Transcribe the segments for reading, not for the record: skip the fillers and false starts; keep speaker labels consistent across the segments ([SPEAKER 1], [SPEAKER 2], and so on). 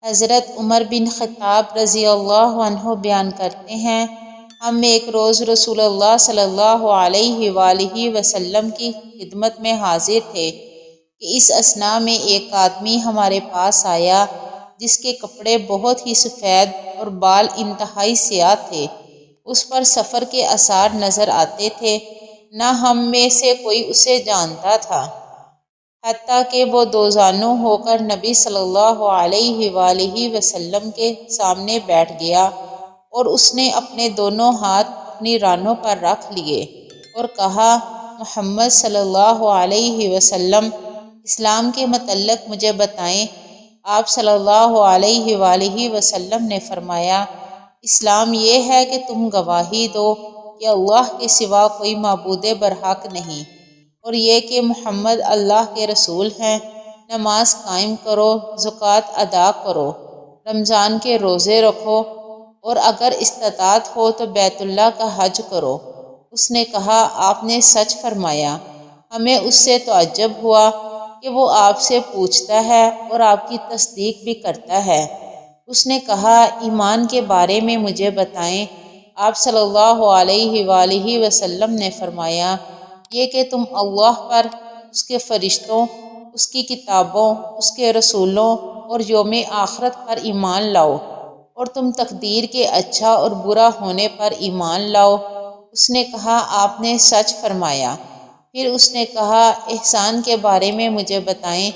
[SPEAKER 1] حضرت عمر بن خطاب رضی اللہ عنہ بیان کرتے ہیں، ہم ایک روز رسول اللہ صلی اللہ علیہ وآلہ وسلم کی خدمت میں حاضر تھے کہ اس اثناء میں ایک آدمی ہمارے پاس آیا جس کے کپڑے بہت ہی سفید اور بال انتہائی سیاہ تھے۔ اس پر سفر کے آثار نظر آتے تھے، نہ ہم میں سے کوئی اسے جانتا تھا، حتیٰ کہ وہ دوزانوں ہو کر نبی صلی اللہ علیہ وآلہ وسلم کے سامنے بیٹھ گیا اور اس نے اپنے دونوں ہاتھ اپنی رانوں پر رکھ لیے اور کہا، محمد صلی اللہ علیہ وسلم، اسلام کے متعلق مجھے بتائیں۔ آپ صلی اللہ علیہ وآلہ وسلم نے فرمایا، اسلام یہ ہے کہ تم گواہی دو کہ اللہ کے سوا کوئی معبود برحق نہیں، اور یہ کہ محمد اللہ کے رسول ہیں۔ نماز قائم کرو، زکوٰۃ ادا کرو، رمضان کے روزے رکھو، اور اگر استطاعت ہو تو بیت اللہ کا حج کرو۔ اس نے کہا، آپ نے سچ فرمایا۔ ہمیں اس سے تعجب ہوا کہ وہ آپ سے پوچھتا ہے اور آپ کی تصدیق بھی کرتا ہے۔ اس نے کہا، ایمان کے بارے میں مجھے بتائیں۔ آپ صلی اللہ علیہ وآلہ وسلم نے فرمایا، یہ کہ تم اللہ پر، اس کے فرشتوں، اس کی کتابوں، اس کے رسولوں اور یوم آخرت پر ایمان لاؤ، اور تم تقدیر کے اچھا اور برا ہونے پر ایمان لاؤ۔ اس نے کہا، آپ نے سچ فرمایا۔ پھر اس نے کہا، احسان کے بارے میں مجھے بتائیں۔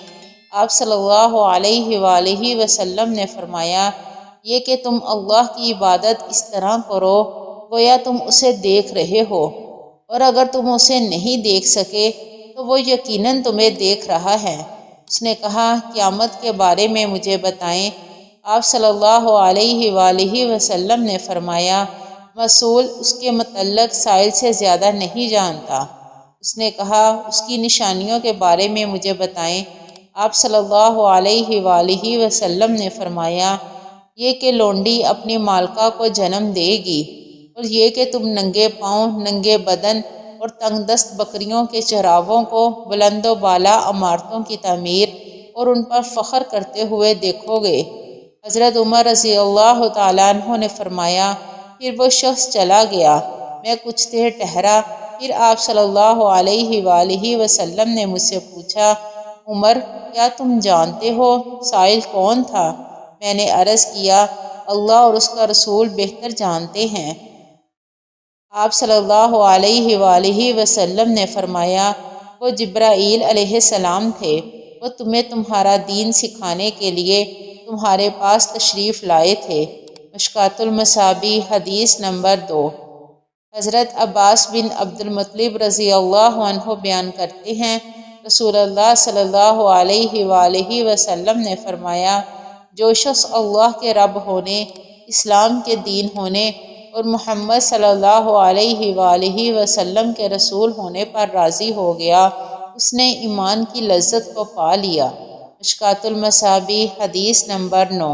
[SPEAKER 1] آپ صلی اللہ علیہ وآلہ وسلم نے فرمایا، یہ کہ تم اللہ کی عبادت اس طرح کرو گویا تم اسے دیکھ رہے ہو، اور اگر تم اسے نہیں دیکھ سکے تو وہ یقیناً تمہیں دیکھ رہا ہے۔ اس نے کہا، قیامت کے بارے میں مجھے بتائیں۔ آپ صلی اللہ علیہ وآلہ وسلم نے فرمایا، مسئول اس کے متعلق سائل سے زیادہ نہیں جانتا۔ اس نے کہا، اس کی نشانیوں کے بارے میں مجھے بتائیں۔ آپ صلی اللہ علیہ وآلہ وسلم نے فرمایا، یہ کہ لونڈی اپنی مالکہ کو جنم دے گی، اور یہ کہ تم ننگے پاؤں، ننگے بدن اور تنگ دست بکریوں کے چراغوں کو بلند و بالا عمارتوں کی تعمیر اور ان پر فخر کرتے ہوئے دیکھو گے۔ حضرت عمر رضی اللہ تعالیٰ عنہ نے فرمایا، پھر وہ شخص چلا گیا۔ میں کچھ دیر ٹھہرا، پھر آپ صلی اللہ علیہ وآلہ وسلم نے مجھ سے پوچھا، عمر، کیا تم جانتے ہو سائل کون تھا؟ میں نے عرض کیا، اللہ اور اس کا رسول بہتر جانتے ہیں۔ آپ صلی اللہ علیہ وآلہ وسلم نے فرمایا، وہ جبرائیل علیہ السلام تھے، وہ تمہیں تمہارا دین سکھانے کے لیے تمہارے پاس تشریف لائے تھے۔ مشکوٰۃ المصابیح، حدیث نمبر 2۔ حضرت عباس بن عبد المطلب رضی اللہ عنہ بیان کرتے ہیں، رسول اللہ صلی اللہ علیہ وآلہ وسلم نے فرمایا، جو شخص اللہ کے رب ہونے، اسلام کے دین ہونے اور محمد صلی اللہ علیہ وآلہ وسلم کے رسول ہونے پر راضی ہو گیا، اس نے ایمان کی لذت کو پا لیا۔ مشکوٰۃ المصابیح، حدیث نمبر 9۔